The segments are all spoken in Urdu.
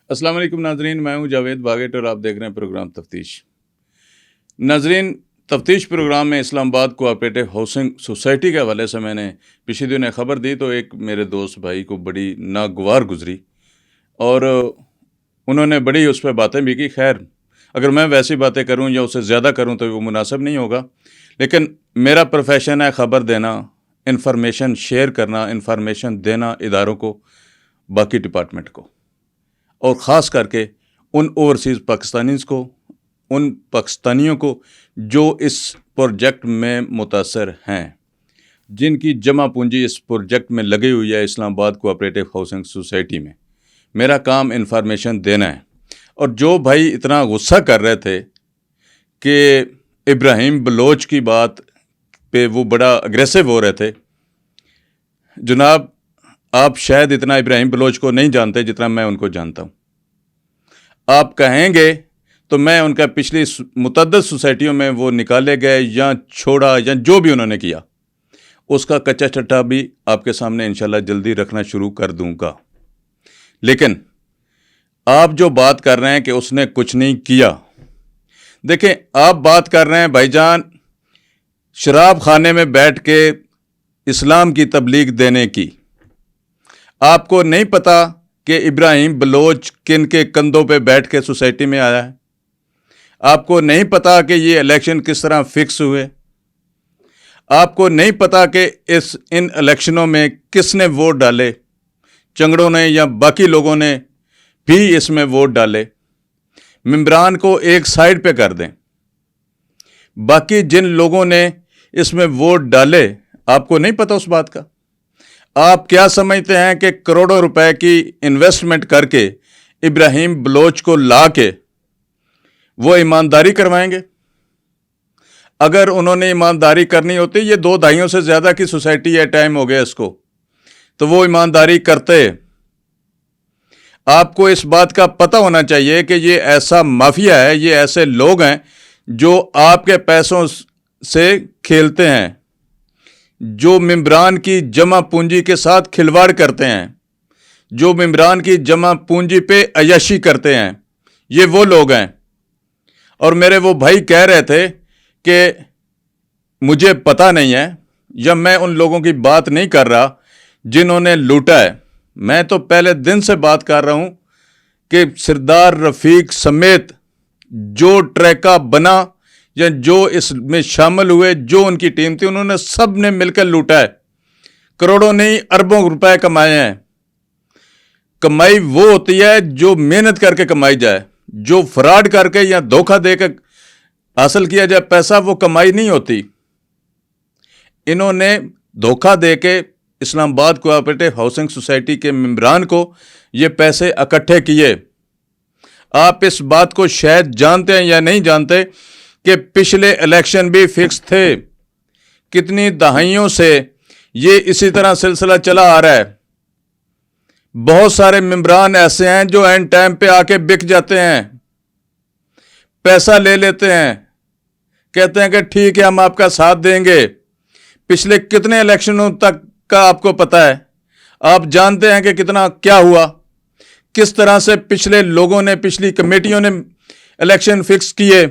السلام علیکم ناظرین، میں ہوں جاوید باگٹ اور آپ دیکھ رہے ہیں پروگرام تفتیش۔ ناظرین، تفتیش پروگرام میں اسلام آباد کوآپریٹو ہاؤسنگ سوسائٹی کے حوالے سے میں نے پچھلے دنوں خبر دی تو ایک میرے دوست بھائی کو بڑی ناگوار گزری اور انہوں نے بڑی اس پہ باتیں بھی کی۔ خیر، اگر میں ویسی باتیں کروں یا اسے زیادہ کروں تو وہ مناسب نہیں ہوگا، لیکن میرا پروفیشن ہے خبر دینا، انفارمیشن شیئر کرنا، انفارمیشن دینا اداروں کو، باقی ڈپارٹمنٹ کو، اور خاص کر کے ان اوورسیز پاکستانیز کو، ان پاکستانیوں کو جو اس پروجیکٹ میں متاثر ہیں، جن کی جمع پونجی اس پروجیکٹ میں لگی ہوئی ہے اسلام آباد کوآپریٹو ہاؤسنگ سوسائٹی میں۔ میرا کام انفارمیشن دینا ہے۔ اور جو بھائی اتنا غصہ کر رہے تھے کہ ابراہیم بلوچ کی بات پہ وہ بڑا اگریسو ہو رہے تھے، جناب آپ شاید اتنا ابراہیم بلوچ کو نہیں جانتے جتنا میں ان کو جانتا ہوں۔ آپ کہیں گے تو میں ان کا پچھلی متعدد سوسائٹیوں میں وہ نکالے گئے یا چھوڑا یا جو بھی انہوں نے کیا، اس کا کچا چٹا بھی آپ کے سامنے انشاءاللہ جلدی رکھنا شروع کر دوں گا۔ لیکن آپ جو بات کر رہے ہیں کہ اس نے کچھ نہیں کیا، دیکھیں آپ بات کر رہے ہیں بھائی جان شراب خانے میں بیٹھ کے اسلام کی تبلیغ دینے کی۔ آپ کو نہیں پتا کہ ابراہیم بلوچ کن کے کندھوں پہ بیٹھ کے سوسائٹی میں آیا ہے؟ آپ کو نہیں پتا کہ یہ الیکشن کس طرح فکس ہوئے؟ آپ کو نہیں پتا کہ ان الیکشنوں میں کس نے ووٹ ڈالے؟ چنگڑوں نے یا باقی لوگوں نے بھی اس میں ووٹ ڈالے؟ ممبران کو ایک سائیڈ پہ کر دیں، باقی جن لوگوں نے اس میں ووٹ ڈالے آپ کو نہیں پتا اس بات کا؟ آپ کیا سمجھتے ہیں کہ کروڑوں روپے کی انویسٹمنٹ کر کے ابراہیم بلوچ کو لا کے وہ ایمانداری کروائیں گے؟ اگر انہوں نے ایمانداری کرنی ہوتی، یہ 2 دہائیوں سے زیادہ کی سوسائٹی ہے، ٹائم ہو گیا اس کو، تو وہ ایمانداری کرتے۔ آپ کو اس بات کا پتہ ہونا چاہیے کہ یہ ایسا مافیا ہے، یہ ایسے لوگ ہیں جو آپ کے پیسوں سے کھیلتے ہیں، جو ممبران کی جمع پونجی کے ساتھ کھلواڑ کرتے ہیں، جو ممبران کی جمع پونجی پہ عیاشی کرتے ہیں، یہ وہ لوگ ہیں۔ اور میرے وہ بھائی کہہ رہے تھے کہ مجھے پتہ نہیں ہے، یا میں ان لوگوں کی بات نہیں کر رہا جنہوں نے لوٹا ہے۔ میں تو پہلے دن سے بات کر رہا ہوں کہ سردار رفیق سمیت جو ٹریکا بنا یا جو اس میں شامل ہوئے، جو ان کی ٹیم تھی، انہوں نے سب نے مل کر لوٹا ہے، کروڑوں نہیں اربوں روپے کمائے ہیں۔ کمائی وہ ہوتی ہے جو محنت کر کے کمائی جائے، جو فراڈ کر کے یا دھوکہ دے کے حاصل کیا جائے پیسہ، وہ کمائی نہیں ہوتی۔ انہوں نے دھوکہ دے کے اسلام آباد کوآپریٹو ہاؤسنگ سوسائٹی کے ممبران کو یہ پیسے اکٹھے کیے۔ آپ اس بات کو شاید جانتے ہیں یا نہیں جانتے کہ پچھلے الیکشن بھی فکس تھے۔ کتنی دہائیوں سے یہ اسی طرح سلسلہ چلا آ رہا ہے۔ بہت سارے ممبران ایسے ہیں جو اینڈ ٹائم پہ آ کے بک جاتے ہیں، پیسہ لے لیتے ہیں، کہتے ہیں کہ ٹھیک ہے ہم آپ کا ساتھ دیں گے۔ پچھلے کتنے الیکشنوں تک کا آپ کو پتہ ہے، آپ جانتے ہیں کہ کتنا کیا ہوا، کس طرح سے پچھلے لوگوں نے، پچھلی کمیٹیوں نے الیکشن فکس کیے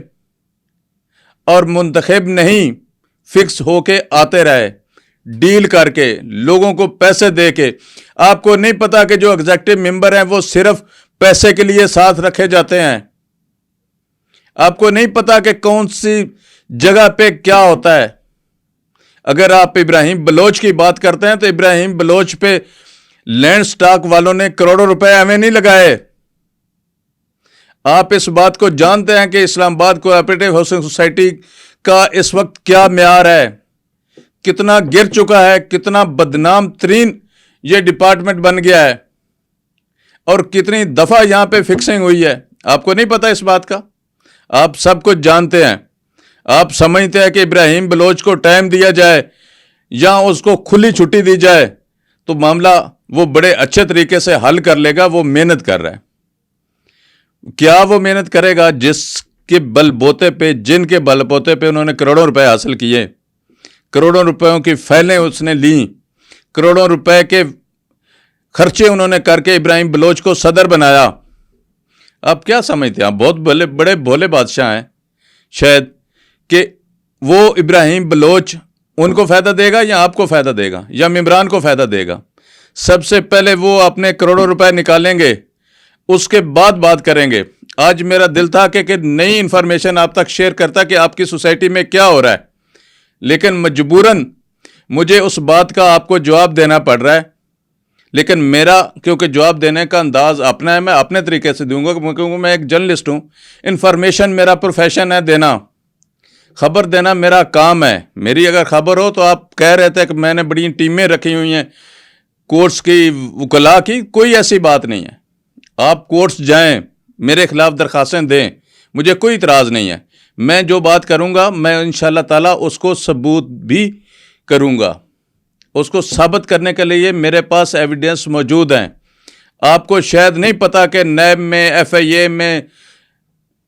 اور منتخب نہیں فکس ہو کے آتے رہے، ڈیل کر کے، لوگوں کو پیسے دے کے۔ آپ کو نہیں پتا کہ جو ایگزیکٹو ممبر ہیں وہ صرف پیسے کے لیے ساتھ رکھے جاتے ہیں۔ آپ کو نہیں پتا کہ کون سی جگہ پہ کیا ہوتا ہے۔ اگر آپ ابراہیم بلوچ کی بات کرتے ہیں تو ابراہیم بلوچ پہ لینڈ سٹاک والوں نے کروڑوں روپے ایویں نہیں لگائے۔ آپ اس بات کو جانتے ہیں کہ اسلام آباد کوآپریٹو ہاؤسنگ سوسائٹی کا اس وقت کیا معیار ہے، کتنا گر چکا ہے، کتنا بدنام ترین یہ ڈپارٹمنٹ بن گیا ہے، اور کتنی دفعہ یہاں پہ فکسنگ ہوئی ہے۔ آپ کو نہیں پتا اس بات کا؟ آپ سب کچھ جانتے ہیں۔ آپ سمجھتے ہیں کہ ابراہیم بلوچ کو ٹائم دیا جائے یا اس کو کھلی چھٹی دی جائے تو معاملہ وہ بڑے اچھے طریقے سے حل کر لے گا۔ وہ محنت کر رہا ہے۔ کیا وہ محنت کرے گا جس کے بل بوتے پہ، جن کے بل بوتے پہ انہوں نے کروڑوں روپے حاصل کیے، کروڑوں روپیوں کی فائلیں اس نے لیں، کروڑوں روپے کے خرچے انہوں نے کر کے ابراہیم بلوچ کو صدر بنایا، آپ کیا سمجھتے ہیں؟ آپ بہت بڑے بھولے بادشاہ ہیں شاید، کہ وہ ابراہیم بلوچ ان کو فائدہ دے گا یا آپ کو فائدہ دے گا یا ممبران کو فائدہ دے گا؟ سب سے پہلے وہ اپنے کروڑوں روپے نکالیں گے، اس کے بعد بات کریں گے۔ آج میرا دل تھا کہ نئی انفارمیشن آپ تک شیئر کرتا کہ آپ کی سوسائٹی میں کیا ہو رہا ہے، لیکن مجبوراً مجھے اس بات کا آپ کو جواب دینا پڑ رہا ہے۔ لیکن میرا کیونکہ جواب دینے کا انداز اپنا ہے، میں اپنے طریقے سے دوں گا، کیونکہ میں ایک جرنلسٹ ہوں۔ انفارمیشن میرا پروفیشن ہے، دینا، خبر دینا میرا کام ہے۔ میری اگر خبر ہو تو آپ کہہ رہے تھے کہ میں نے بڑی ٹیمیں رکھی ہوئی ہیں کورٹس کی، وکلاء کی، کوئی ایسی بات نہیں ہے۔ آپ کورٹس جائیں، میرے خلاف درخواستیں دیں، مجھے کوئی اعتراض نہیں ہے۔ میں جو بات کروں گا میں انشاءاللہ تعالیٰ اس کو ثبوت بھی کروں گا۔ اس کو ثابت کرنے کے لیے میرے پاس ایویڈنس موجود ہیں۔ آپ کو شاید نہیں پتا کہ نیب میں، ایف آئی اے میں،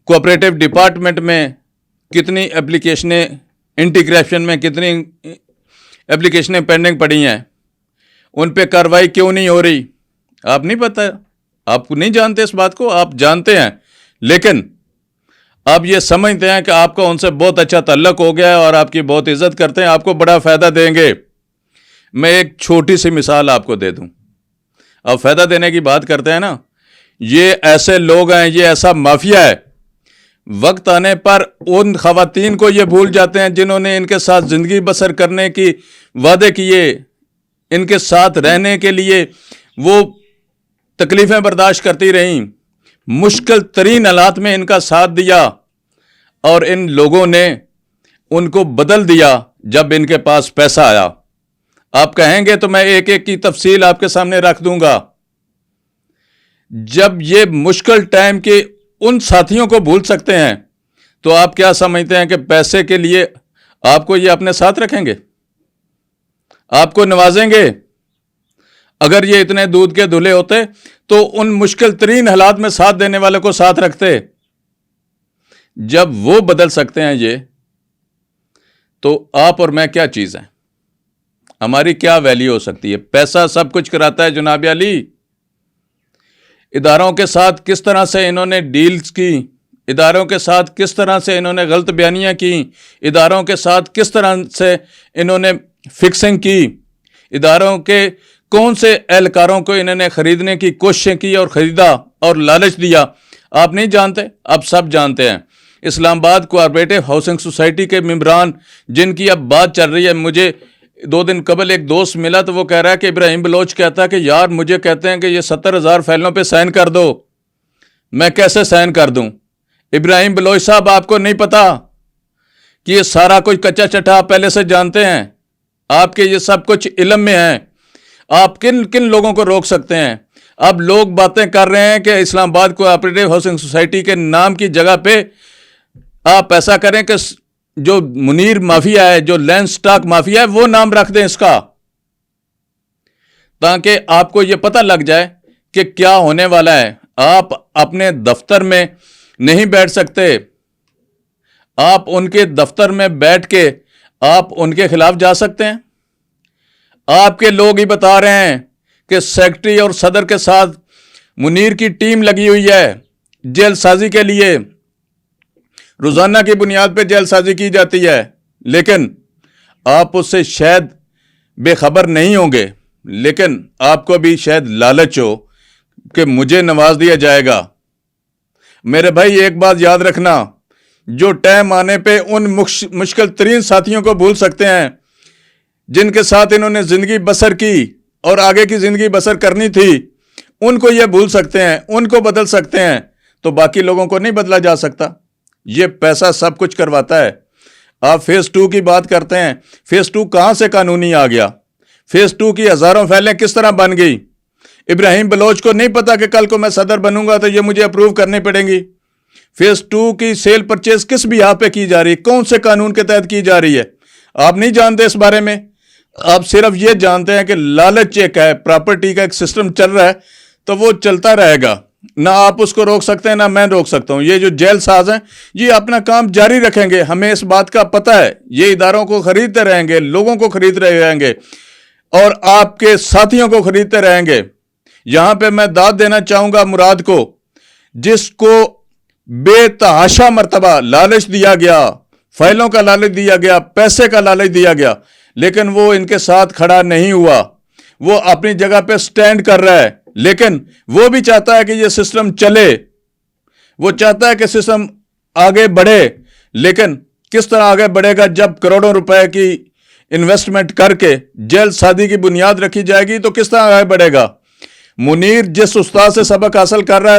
کوآپریٹو ڈپارٹمنٹ میں کتنی اپلیکیشنیں، اینٹی کرپشن میں کتنی اپلیکیشنیں پینڈنگ پڑی ہیں، ان پہ کارروائی کیوں نہیں ہو رہی؟ آپ نہیں پتہ، آپ کو نہیں جانتے اس بات کو، آپ جانتے ہیں لیکن آپ یہ سمجھتے ہیں کہ آپ کا ان سے بہت اچھا تعلق ہو گیا ہے اور آپ کی بہت عزت کرتے ہیں، آپ کو بڑا فائدہ دیں گے۔ میں ایک چھوٹی سی مثال آپ کو دے دوں۔ آپ فائدہ دینے کی بات کرتے ہیں نا، یہ ایسے لوگ ہیں، یہ ایسا مافیا ہے، وقت آنے پر ان خواتین کو یہ بھول جاتے ہیں جنہوں نے ان کے ساتھ زندگی بسر کرنے کی وعدے کیے، ان کے ساتھ رہنے کے لیے وہ تکلیفیں برداشت کرتی رہیں، مشکل ترین حالات میں ان کا ساتھ دیا، اور ان لوگوں نے ان کو بدل دیا جب ان کے پاس پیسہ آیا۔ آپ کہیں گے تو میں ایک ایک کی تفصیل آپ کے سامنے رکھ دوں گا۔ جب یہ مشکل ٹائم کے ان ساتھیوں کو بھول سکتے ہیں تو آپ کیا سمجھتے ہیں کہ پیسے کے لیے آپ کو یہ اپنے ساتھ رکھیں گے؟ آپ کو نوازیں گے؟ اگر یہ اتنے دودھ کے دھلے ہوتے تو ان مشکل ترین حالات میں ساتھ دینے والے کو ساتھ رکھتے۔ جب وہ بدل سکتے ہیں یہ، تو آپ اور میں کیا چیز ہیں؟ ہماری کیا ویلیو ہو سکتی ہے؟ پیسہ سب کچھ کراتا ہے جناب علی۔ اداروں کے ساتھ کس طرح سے انہوں نے ڈیلز کی، اداروں کے ساتھ کس طرح سے انہوں نے غلط بیانیاں کی، اداروں کے ساتھ کس طرح سے انہوں نے فکسنگ کی، اداروں کے کون سے اہلکاروں کو انہوں نے خریدنے کی کوششیں کی اور خریدا اور لالچ دیا، آپ نہیں جانتے؟ اب سب جانتے ہیں۔ اسلام آباد کوآپریٹو ہاؤسنگ سوسائٹی کے ممبران جن کی اب بات چل رہی ہے، مجھے 2 دن قبل ایک دوست ملا تو وہ کہہ رہا ہے کہ ابراہیم بلوچ کہتا ہے کہ یار مجھے کہتے ہیں کہ یہ 70,000 فائلوں پہ سائن کر دو، میں کیسے سائن کر دوں؟ ابراہیم بلوچ صاحب، آپ کو نہیں پتا کہ یہ سارا کچھ کچا چٹا آپ پہلے سے جانتے ہیں، آپ کے یہ سب کچھ علم میں ہے۔ آپ کن کن لوگوں کو روک سکتے ہیں؟ اب لوگ باتیں کر رہے ہیں کہ اسلام آباد کوآپریٹو ہاؤسنگ سوسائٹی کے نام کی جگہ پہ آپ ایسا کریں کہ جو منیر مافیا ہے، جو لینڈ سٹاک مافیا ہے، وہ نام رکھ دیں اس کا، تاکہ آپ کو یہ پتہ لگ جائے کہ کیا ہونے والا ہے۔ آپ اپنے دفتر میں نہیں بیٹھ سکتے، آپ ان کے دفتر میں بیٹھ کے آپ ان کے خلاف جا سکتے ہیں؟ آپ کے لوگ ہی بتا رہے ہیں کہ سیکرٹری اور صدر کے ساتھ منیر کی ٹیم لگی ہوئی ہے جیل سازی کے لیے، روزانہ کی بنیاد پہ جیل سازی کی جاتی ہے، لیکن آپ اس سے شاید بے خبر نہیں ہوں گے، لیکن آپ کو بھی شاید لالچ ہو کہ مجھے نواز دیا جائے گا۔ میرے بھائی ایک بات یاد رکھنا، جو ٹائم آنے پہ ان مشکل ترین ساتھیوں کو بھول سکتے ہیں جن کے ساتھ انہوں نے زندگی بسر کی اور آگے کی زندگی بسر کرنی تھی، ان کو یہ بھول سکتے ہیں، ان کو بدل سکتے ہیں، تو باقی لوگوں کو نہیں بدلا جا سکتا۔ یہ پیسہ سب کچھ کرواتا ہے۔ آپ فیز 2 کی بات کرتے ہیں، فیز 2 کہاں سے قانونی آ گیا؟ فیز 2 کی ہزاروں فائلیں کس طرح بن گئی؟ ابراہیم بلوچ کو نہیں پتا کہ کل کو میں صدر بنوں گا تو یہ مجھے اپروو کرنی پڑیں گی۔ فیز 2 کی سیل پرچیز کس بھی پہ کی جا رہی ہے، کون سے قانون کے تحت کی جا رہی ہے؟ آپ نہیں جانتے اس بارے میں۔ آپ صرف یہ جانتے ہیں کہ لالچ ایک ہے، پراپرٹی کا ایک سسٹم چل رہا ہے تو وہ چلتا رہے گا، نہ آپ اس کو روک سکتے ہیں نہ میں روک سکتا ہوں۔ یہ جو جیل ساز ہیں یہ اپنا کام جاری رکھیں گے، ہمیں اس بات کا پتہ ہے، یہ اداروں کو خریدتے رہیں گے، لوگوں کو خریدتے رہیں گے اور آپ کے ساتھیوں کو خریدتے رہیں گے۔ یہاں پہ میں داد دینا چاہوں گا مراد کو، جس کو بے تحاشا مرتبہ لالچ دیا گیا، فائلوں کا لالچ دیا گیا، پیسے کا لالچ دیا گیا، لیکن وہ ان کے ساتھ کھڑا نہیں ہوا. وہ اپنی جگہ پہ سٹینڈ کر رہا ہے، لیکن وہ بھی چاہتا ہے کہ یہ سسٹم چلے، وہ چاہتا ہے کہ سسٹم آگے بڑھے. لیکن کس طرح آگے بڑھے گا جب کروڑوں روپے کی انویسٹمنٹ کر کے جیل سازی کی بنیاد رکھی جائے گی؟ تو کس طرح آگے بڑھے گا؟ منیر جس استاد سے سبق حاصل کر رہا ہے،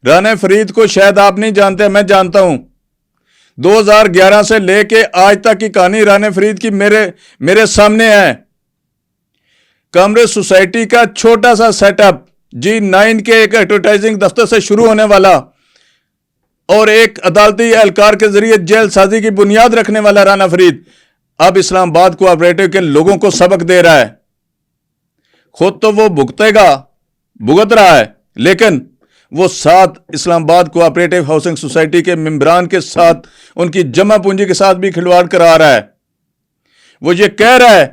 رانا فرید کو شاید آپ نہیں جانتے، میں جانتا ہوں. 2011 سے لے کے آج تک کی کہانی رانا فرید کی میرے سامنے ہے. کامریج سوسائٹی کا چھوٹا سا سیٹ اپ G9 کے ایک ایڈورٹائزنگ دفتر سے شروع ہونے والا اور ایک عدالتی اہلکار کے ذریعے جیل سازی کی بنیاد رکھنے والا رانا فرید اب اسلام آباد کوآپریٹو کے لوگوں کو سبق دے رہا ہے. خود تو وہ بھگت رہا ہے، لیکن وہ ساتھ اسلام آباد کوآپریٹو ہاؤسنگ سوسائٹی کے ممبران کے ساتھ، ان کی جمع پونجی کے ساتھ بھی کھلواڑ کرا رہا ہے. وہ یہ کہہ رہا ہے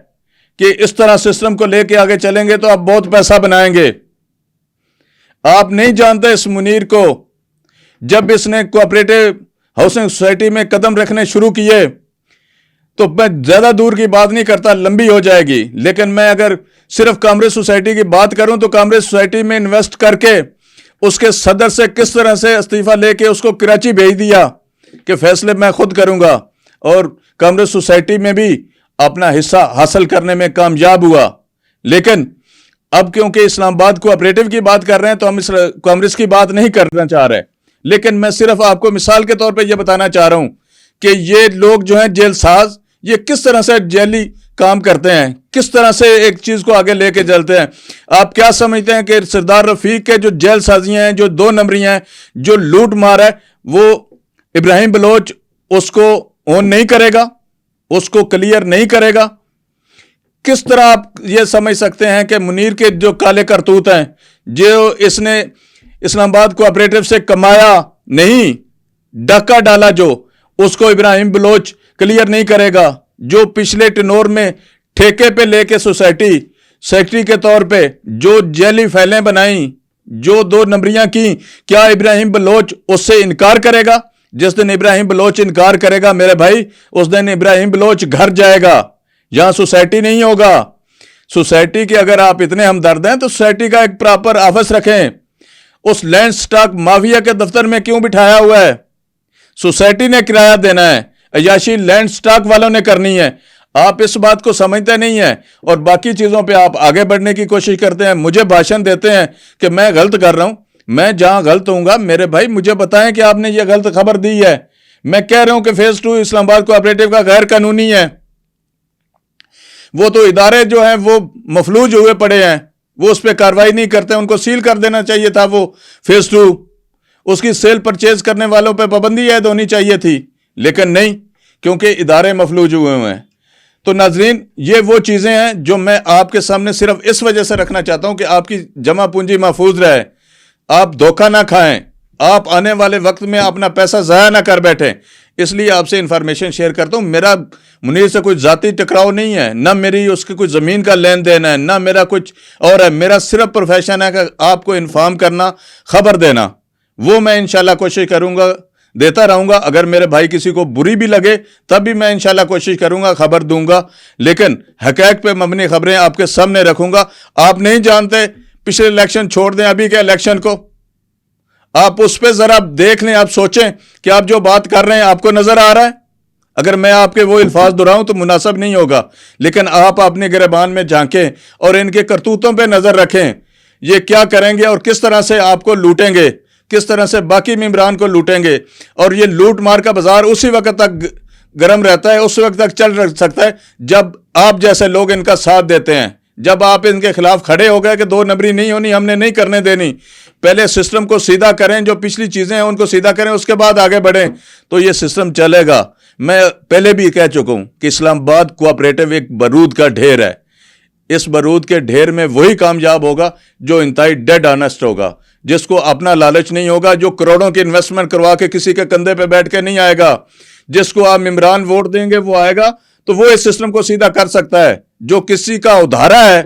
کہ اس طرح سسٹم کو لے کے آگے چلیں گے تو آپ بہت پیسہ بنائیں گے. آپ نہیں جانتے اس منیر کو. جب اس نے کوآپریٹو ہاؤسنگ سوسائٹی میں قدم رکھنے شروع کیے تو میں زیادہ دور کی بات نہیں کرتا، لمبی ہو جائے گی، لیکن میں اگر صرف کامریج سوسائٹی کی بات کروں تو کامریج سوسائٹی میں انویسٹ کر کے اس کے صدر سے کس طرح سے استعفیٰ لے کے اس کو کراچی بھیج دیا کہ فیصلے میں خود کروں گا، اور کامریج سوسائٹی میں بھی اپنا حصہ حاصل کرنے میں کامیاب ہوا. لیکن اب کیونکہ اسلام آباد کوآپریٹو کی بات کر رہے ہیں تو ہم کامریج کی بات نہیں کرنا چاہ رہے، لیکن میں صرف آپ کو مثال کے طور پہ یہ بتانا چاہ رہا ہوں کہ یہ لوگ جو ہیں جیل ساز، یہ کس طرح سے جیلی کام کرتے ہیں، کس طرح سے ایک چیز کو آگے لے کے چلتے ہیں. آپ کیا سمجھتے ہیں کہ سردار رفیق کے جو جیل سازیاں ہیں، جو 2 نمبریاں ہیں، جو لوٹ مار ہے، وہ ابراہیم بلوچ اس کو اون نہیں کرے گا، اس کو کلیئر نہیں کرے گا؟ کس طرح آپ یہ سمجھ سکتے ہیں کہ منیر کے جو کالے کرتوت ہیں، جو اس نے اسلام آباد کوآپریٹو سے کمایا نہیں، ڈاکہ ڈالا، جو اس کو ابراہیم بلوچ کلیئر نہیں کرے گا؟ جو پچھلے ٹنور میں ٹھیکے پہ لے کے سوسائٹی سیکٹری کے طور پہ جو جیلی فائلیں بنائیں، جو 2 نمبریاں کی، کیا ابراہیم بلوچ اس سے انکار کرے گا؟ جس دن ابراہیم بلوچ انکار کرے گا میرے بھائی، اس دن ابراہیم بلوچ گھر جائے گا، یہاں سوسائٹی نہیں ہوگا. سوسائٹی کے اگر آپ اتنے ہمدرد ہیں تو سوسائٹی کا ایک پراپر آفس رکھیں. اس لینڈ سٹاک مافیا کے دفتر میں کیوں بٹھایا ہوا ہے؟ سوسائٹی نے کرایہ دینا ہے، عیاشی لینڈ سٹاک والوں نے کرنی ہے. آپ اس بات کو سمجھتے نہیں ہیں اور باقی چیزوں پہ آپ آگے بڑھنے کی کوشش کرتے ہیں، مجھے بھاشن دیتے ہیں کہ میں غلط کر رہا ہوں. میں جہاں غلط ہوں گا میرے بھائی مجھے بتائیں کہ آپ نے یہ غلط خبر دی ہے. میں کہہ رہا ہوں کہ فیز 2 اسلام آباد کوآپریٹو کا غیر قانونی ہے. وہ تو ادارے جو ہیں وہ مفلوج ہوئے پڑے ہیں، وہ اس پہ کاروائی نہیں کرتے، ان کو سیل کر دینا چاہیے تھا. وہ فیز 2 اس کی سیل پرچیز کرنے والوں پہ پابندی عائد ہونی چاہیے تھی، لیکن نہیں، کیونکہ ادارے مفلوج ہوئے ہیں. تو ناظرین، یہ وہ چیزیں ہیں جو میں آپ کے سامنے صرف اس وجہ سے رکھنا چاہتا ہوں کہ آپ کی جمع پونجی محفوظ رہے، آپ دھوکہ نہ کھائیں، آپ آنے والے وقت میں اپنا پیسہ ضائع نہ کر بیٹھیں. اس لیے آپ سے انفارمیشن شیئر کرتا ہوں. میرا منیر سے کوئی ذاتی ٹکراؤ نہیں ہے، نہ میری اس کی کوئی زمین کا لین دین ہے، نہ میرا کچھ اور ہے. میرا صرف پروفیشن ہے کہ آپ کو انفارم کرنا، خبر دینا. وہ میں انشاءاللہ کوشش کروں گا، دیتا رہوں گا. اگر میرے بھائی کسی کو بری بھی لگے تب بھی میں انشاءاللہ کوشش کروں گا، خبر دوں گا، لیکن حقائق پہ مبنی خبریں آپ کے سامنے رکھوں گا. آپ نہیں جانتے، پچھلے الیکشن چھوڑ دیں، ابھی کے الیکشن کو آپ اس پہ ذرا دیکھ لیں، آپ سوچیں کہ آپ جو بات کر رہے ہیں آپ کو نظر آ رہا ہے. اگر میں آپ کے وہ الفاظ دہراؤں تو مناسب نہیں ہوگا، لیکن آپ اپنے گریبان میں جھانکیں اور ان کے کرتوتوں پہ نظر رکھیں. یہ کیا کریں گے اور کس طرح سے آپ کو لوٹیں گے، کس طرح سے باقی ممبران کو لوٹیں گے. اور یہ لوٹ مار کا بازار اسی وقت تک گرم رہتا ہے، اس وقت تک چل سکتا ہے جب آپ جیسے لوگ ان کا ساتھ دیتے ہیں. جب آپ ان کے خلاف کھڑے ہو گئے کہ 2 نمبری نہیں ہونی، ہم نے نہیں کرنے دینی، پہلے سسٹم کو سیدھا کریں، جو پچھلی چیزیں ہیں ان کو سیدھا کریں، اس کے بعد آگے بڑھیں تو یہ سسٹم چلے گا. میں پہلے بھی کہہ چکا ہوں کہ اسلام آباد کوآپریٹو ایک بارود کا ڈھیر ہے. اس بارود کے ڈھیر میں وہی کامیاب ہوگا جو انتہائی ڈیڈ آنسٹ ہوگا، جس کو اپنا لالچ نہیں ہوگا، جو کروڑوں کی انویسٹمنٹ کروا کے کسی کے کندھے پہ بیٹھ کے نہیں آئے گا. جس کو آپ ممبران ووٹ دیں گے وہ آئے گا تو وہ اس سسٹم کو سیدھا کر سکتا ہے. جو کسی کا ادھارا ہے،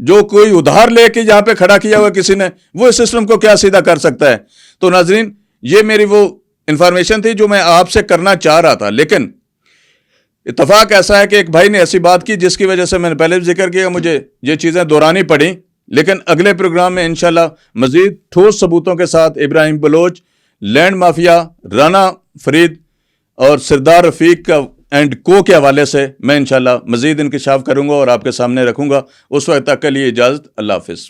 جو کوئی ادھار لے کے یہاں پہ کھڑا کیا ہوا کسی نے، وہ اس سسٹم کو کیا سیدھا کر سکتا ہے؟ تو ناظرین، یہ میری وہ انفارمیشن تھی جو میں آپ سے کرنا چاہ رہا تھا، لیکن اتفاق ایسا ہے کہ ایک بھائی نے ایسی بات کی جس کی وجہ سے میں نے پہلے بھی ذکر کیا، مجھے یہ چیزیں دہرانی پڑیں. لیکن اگلے پروگرام میں انشاءاللہ مزید ٹھوس ثبوتوں کے ساتھ ابراہیم بلوچ، لینڈ مافیا، رانا فرید اور سردار رفیق کا اینڈ کو کے حوالے سے میں انشاءاللہ مزید انکشاف کروں گا اور آپ کے سامنے رکھوں گا. اس وقت تک کے لیے اجازت. اللہ حافظ.